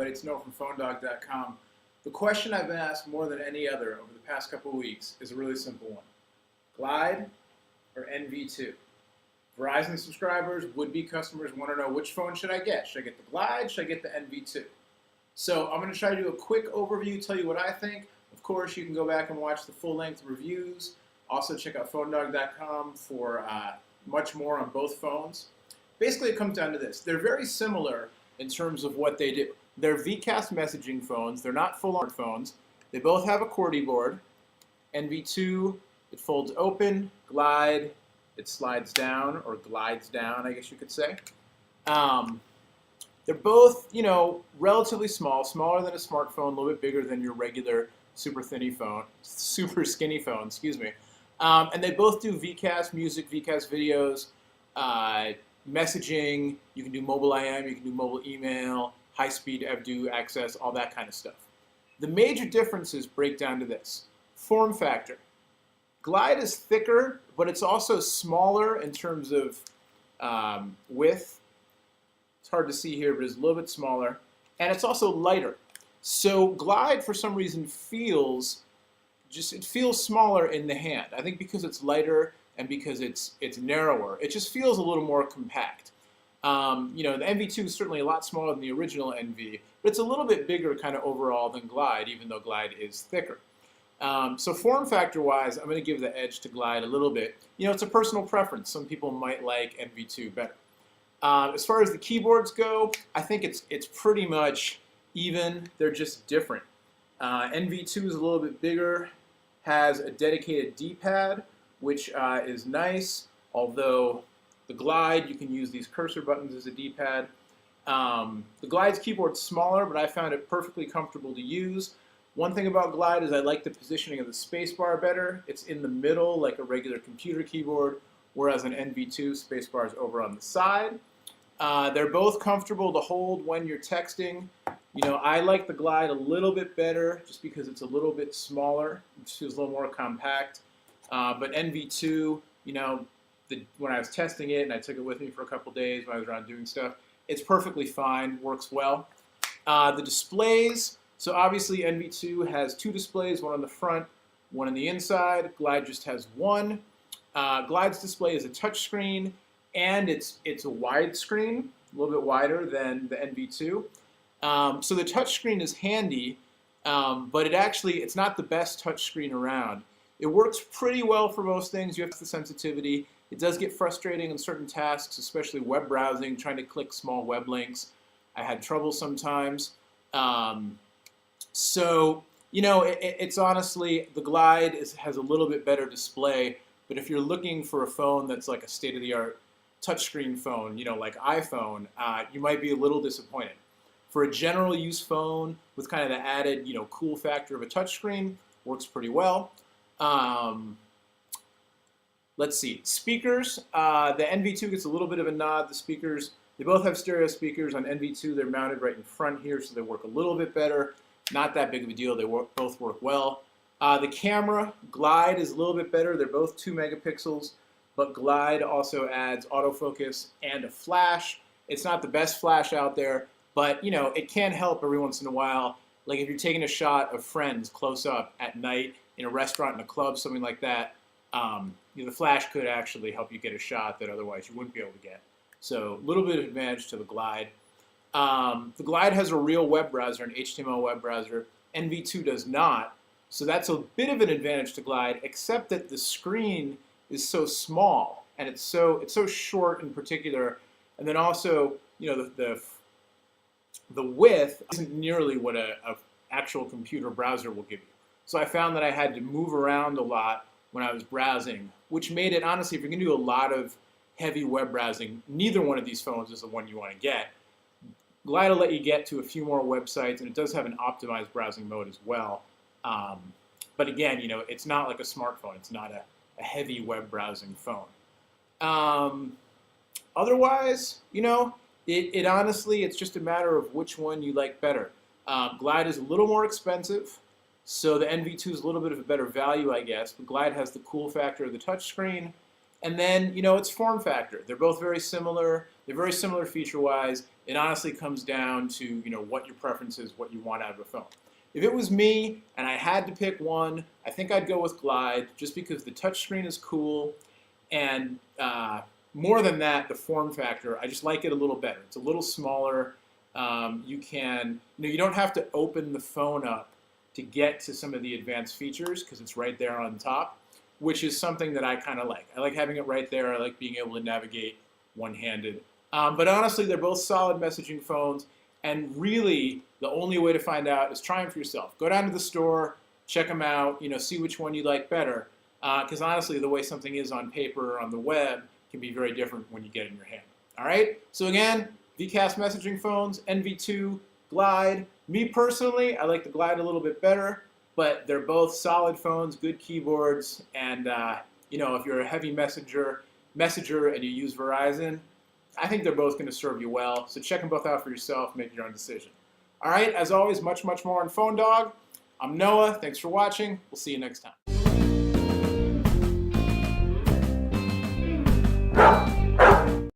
everybody, it's Noah from PhoneDog.com. The question I've been asked more than any other over the past couple of weeks is a really simple one. Glyde or enV2? Verizon subscribers, would-be customers want to know which phone should I get? Should I get the Glyde? Should I get the enV2? So I'm going to try to do a quick overview, tell you what I think. Of course, you can go back and watch the full-length reviews. Also check out PhoneDog.com for much more on both phones. Basically, it comes down to this. They're very similar in terms of what they do. They're VCast messaging phones. They're not full-on phones. They both have a QWERTY board. enV2, it folds open. Glyde, it slides down, or glides down, I guess you could say. They're both, relatively small, smaller than a smartphone, a little bit bigger than your regular super skinny phone, and they both do VCast music, VCast videos, messaging. You can do mobile IM, you can do mobile email, high-speed enV2 access, all that kind of stuff. The major differences break down to this. Form factor. Glyde is thicker, but it's also smaller in terms of width. It's hard to see here, but it's a little bit smaller. And it's also lighter. So Glyde, for some reason, feels smaller in the hand. I think because it's lighter and because it's narrower, it just feels a little more compact. The enV2 is certainly a lot smaller than the original enV, but it's a little bit bigger kind of overall than Glyde, even though Glyde is thicker. So form factor-wise, I'm going to give the edge to Glyde a little bit. It's a personal preference. Some people might like enV2 better. As far as the keyboards go, I think it's pretty much even. They're just different. enV2 is a little bit bigger, has a dedicated D-pad, which is nice, although the Glyde, you can use these cursor buttons as a D-pad. The Glyde's keyboard's smaller, but I found it perfectly comfortable to use. One thing about Glyde is I like the positioning of the spacebar better. It's in the middle like a regular computer keyboard, whereas an enV2 spacebar is over on the side. They're both comfortable to hold when you're texting. I like the Glyde a little bit better just because it's a little bit smaller. It feels a little more compact. But enV2, when I was testing it and I took it with me for a couple days when I was around doing stuff, it's perfectly fine, works well. The displays, so obviously enV2 has two displays, one on the front, one on the inside. Glyde just has one. Glyde's display is a touch screen, and it's a wide screen, a little bit wider than the enV2. So the touch screen is handy, but it's not the best touch screen around. It works pretty well for most things. You have the sensitivity. It does get frustrating in certain tasks, especially web browsing, trying to click small web links. I had trouble sometimes. It's honestly, the Glyde has a little bit better display, but if you're looking for a phone that's like a state-of-the-art touchscreen phone, like iPhone, you might be a little disappointed. For a general use phone with kind of the added, cool factor of a touchscreen, works pretty well. Let's see, speakers. The enV2 gets a little bit of a nod. The speakers, they both have stereo speakers. On enV2, they're mounted right in front here, so they work a little bit better. Not that big of a deal. They both work well. The camera, Glyde is a little bit better. They're both 2 megapixels, but Glyde also adds autofocus and a flash. It's not the best flash out there, but it can help every once in a while. Like if you're taking a shot of friends close up at night in a restaurant, in a club, something like that, the flash could actually help you get a shot that otherwise you wouldn't be able to get. So a little bit of advantage to the Glyde. The Glyde has a real web browser, an HTML web browser. enV2 does not. So that's a bit of an advantage to Glyde, except that the screen is so small and it's so short in particular, and then also the width isn't nearly what a actual computer browser will give you. So I found that I had to move around a lot when I was browsing, which made it, honestly, if you're going to do a lot of heavy web browsing, neither one of these phones is the one you want to get. Glyde will let you get to a few more websites, and it does have an optimized browsing mode as well. But again, it's not like a smartphone. It's not a heavy web browsing phone. Otherwise, it honestly, it's just a matter of which one you like better. Glyde is a little more expensive, so the enV2 is a little bit of a better value, I guess, but Glyde has the cool factor of the touchscreen. And then, its form factor. They're both very similar. They're very similar feature-wise. It honestly comes down to what your preference is, what you want out of a phone. If it was me and I had to pick one, I think I'd go with Glyde just because the touchscreen is cool, and more than that, the form factor, I just like it a little better. It's a little smaller. You don't have to open the phone up to get to some of the advanced features because it's right there on top, which is something that I kind of like. I like having it right there. I like being able to navigate one-handed. But honestly, they're both solid messaging phones, and really the only way to find out is try them for yourself. Go down to the store, check them out, see which one you like better. Because honestly, the way something is on paper or on the web can be very different when you get it in your hand. All right? So again, VCast messaging phones, enV2, Glyde. Me personally, I like the Glyde a little bit better, but they're both solid phones, good keyboards, and if you're a heavy messenger and you use Verizon, I think they're both going to serve you well. So check them both out for yourself, make your own decision. All right, as always, much more on Phone Dog. I'm Noah. Thanks for watching. We'll see you next time.